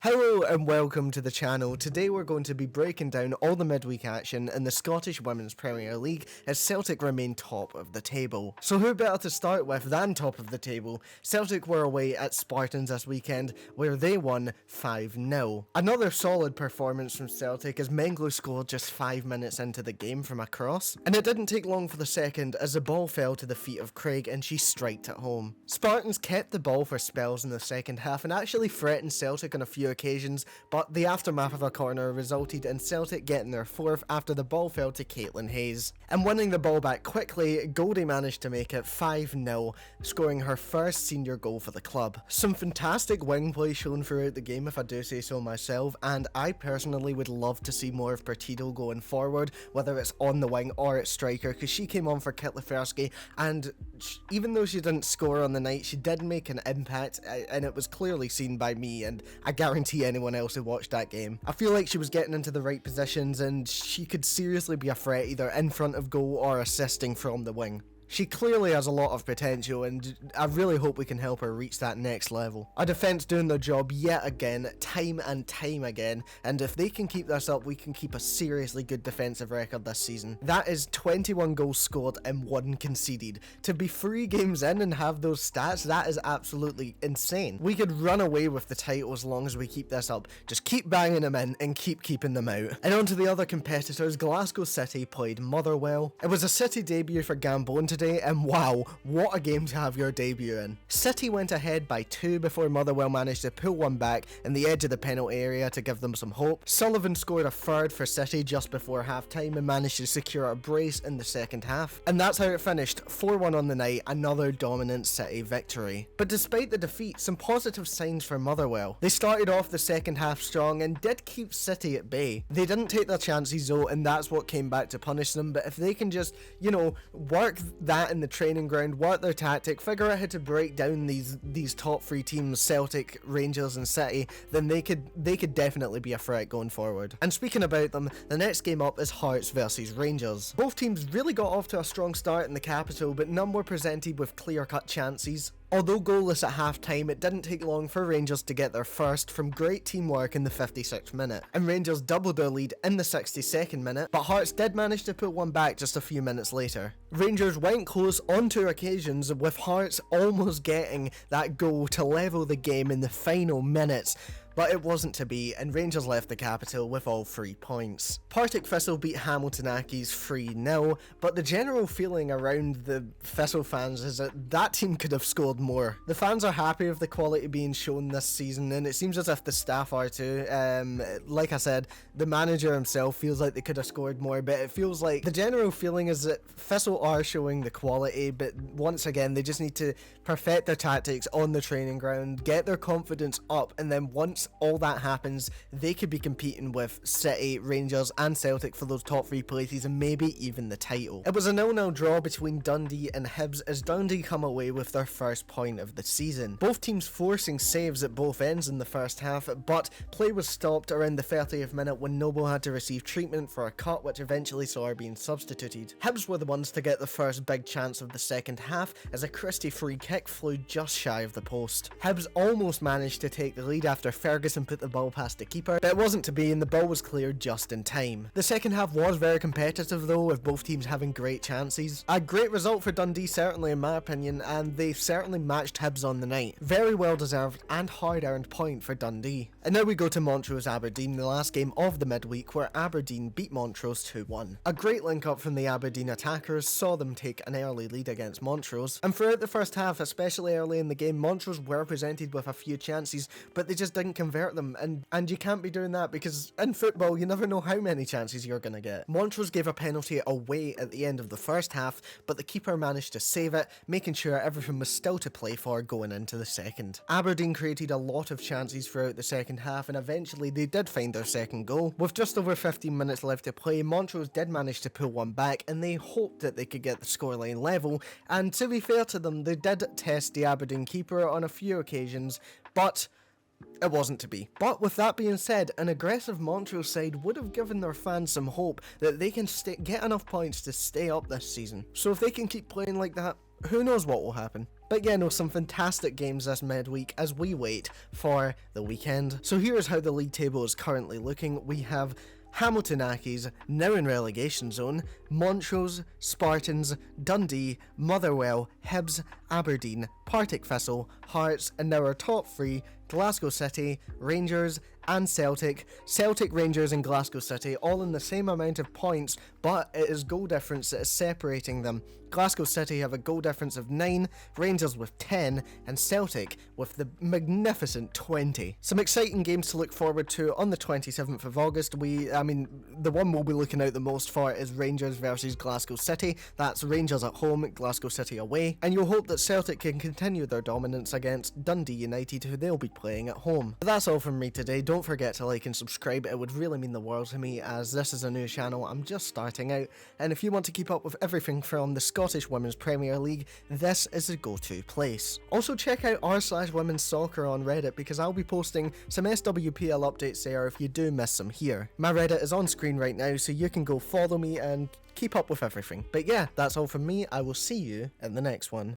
Hello and welcome to the channel. Today we're going to be breaking down all the midweek action in the Scottish Women's Premier League as Celtic remain top of the table. So who better to start with than top of the table? Celtic were away at Spartans this weekend where they won 5-0. Another solid performance from Celtic as Menglo scored just 5 minutes into the game from a cross, and it didn't take long for the second as the ball fell to the feet of Craig and she striked at home. Spartans kept the ball for spells in the second half and actually threatened Celtic on a few occasions, but the aftermath of a corner resulted in Celtic getting their fourth after the ball fell to Caitlin Hayes. And winning the ball back quickly, Goldie managed to make it 5-0, scoring her first senior goal for the club. Some fantastic wing play shown throughout the game if I do say so myself, and I personally would love to see more of Partick going forward, whether it's on the wing or at striker, because she came on for Kitleferski and even though she didn't score on the night, she did make an impact, and it was clearly seen by me and I guarantee anyone else who watched that game. I feel like she was getting into the right positions and she could seriously be a threat either in front of goal or assisting from the wing. She clearly has a lot of potential and I really hope we can help her reach that next level. Our defence doing their job yet again, time and time again, and if they can keep this up we can keep a seriously good defensive record this season. That is 21 goals scored and 1 conceded. To be 3 games in and have those stats, that is absolutely insane. We could run away with the title as long as we keep this up. Just keep banging them in and keep keeping them out. And on to the other competitors, Glasgow City played Motherwell. It was a City debut for Gambone today, and wow, what a game to have your debut in. City went ahead by 2 before Motherwell managed to pull one back in the edge of the penalty area to give them some hope. Sullivan scored a third for City just before half time and managed to secure a brace in the second half. And that's how it finished, 4-1 on the night, another dominant City victory. But despite the defeat, some positive signs for Motherwell. They started off the second half strong and did keep City at bay. They didn't take their chances though, and that's what came back to punish them, but if they can just, work that in the training ground, work their tactic, figure out how to break down these top 3 teams, Celtic, Rangers and City, then they could definitely be a threat going forward. And speaking about them, the next game up is Hearts versus Rangers. Both teams really got off to a strong start in the capital, but none were presented with clear-cut chances. Although goalless at half-time, it didn't take long for Rangers to get their first from great teamwork in the 56th minute, and Rangers doubled their lead in the 62nd minute, but Hearts did manage to put one back just a few minutes later. Rangers went close on 2 occasions, with Hearts almost getting that goal to level the game in the final minutes, but it wasn't to be, and Rangers left the capital with all 3 points. Partick Thistle beat Hamilton Accies 3-0, but the general feeling around the Thistle fans is that team could have scored more. The fans are happy with the quality being shown this season, and it seems as if the staff are too. Like I said, the manager himself feels like they could have scored more, but it feels like the general feeling is that Thistle are showing the quality, but once again, they just need to perfect their tactics on the training ground, get their confidence up, and then once all that happens, they could be competing with City, Rangers and Celtic for those top 3 places and maybe even the title. It was a 0-0 draw between Dundee and Hibs as Dundee come away with their first point of the season. Both teams forcing saves at both ends in the first half, but play was stopped around the 30th minute when Noble had to receive treatment for a cut which eventually saw her being substituted. Hibs were the ones to get the first big chance of the second half as a Christie free kick flew just shy of the post. Hibs almost managed to take the lead after Ferguson put the ball past the keeper, but it wasn't to be and the ball was cleared just in time. The second half was very competitive though, with both teams having great chances. A great result for Dundee certainly in my opinion, and they certainly matched Hibs on the night. Very well deserved and hard earned point for Dundee. And now we go to Montrose Aberdeen, the last game of the midweek where Aberdeen beat Montrose 2-1. A great link up from the Aberdeen attackers saw them take an early lead against Montrose, and throughout the first half, especially early in the game, Montrose were presented with a few chances, but they just didn't convert them, and you can't be doing that because in football you never know how many chances you're gonna get. Montrose gave a penalty away at the end of the first half, but the keeper managed to save it, making sure everything was still to play for going into the second. Aberdeen created a lot of chances throughout the second half and eventually they did find their second goal. With just over 15 minutes left to play, Montrose did manage to pull one back and they hoped that they could get the scoreline level, and to be fair to them, they did test the Aberdeen keeper on a few occasions, but it wasn't to be. But with that being said, an aggressive Montrose side would have given their fans some hope that they can get enough points to stay up this season. So if they can keep playing like that, who knows what will happen. But yeah, no, some fantastic games this midweek as we wait for the weekend. So here's how the league table is currently looking. We have Hamilton Accies, now in relegation zone, Montrose, Spartans, Dundee, Motherwell, Hibs, Aberdeen, Partick, Thistle, Hearts, and now our top three, Glasgow City, Rangers, and Celtic. Celtic, Rangers, and Glasgow City all in the same amount of points, but it is goal difference that is separating them. Glasgow City have a goal difference of 9, Rangers with 10, and Celtic with the magnificent 20. Some exciting games to look forward to on the 27th of August. The one we'll be looking out the most for is Rangers versus Glasgow City. That's Rangers at home, Glasgow City away, and you'll hope that Celtic can continue their dominance against Dundee United, who they'll be playing at home. But that's all from me today. Don't forget to like and subscribe. It would really mean the world to me, as this is a new channel. I'm just starting out, and if you want to keep up with everything from the Scottish Women's Premier League, this is the go-to place. Also check out r/women's soccer on Reddit, because I'll be posting some SWPL updates there if you do miss them here. My Reddit is on screen right now, so you can go follow me and keep up with everything. But yeah, that's all from me. I will see you in the next one.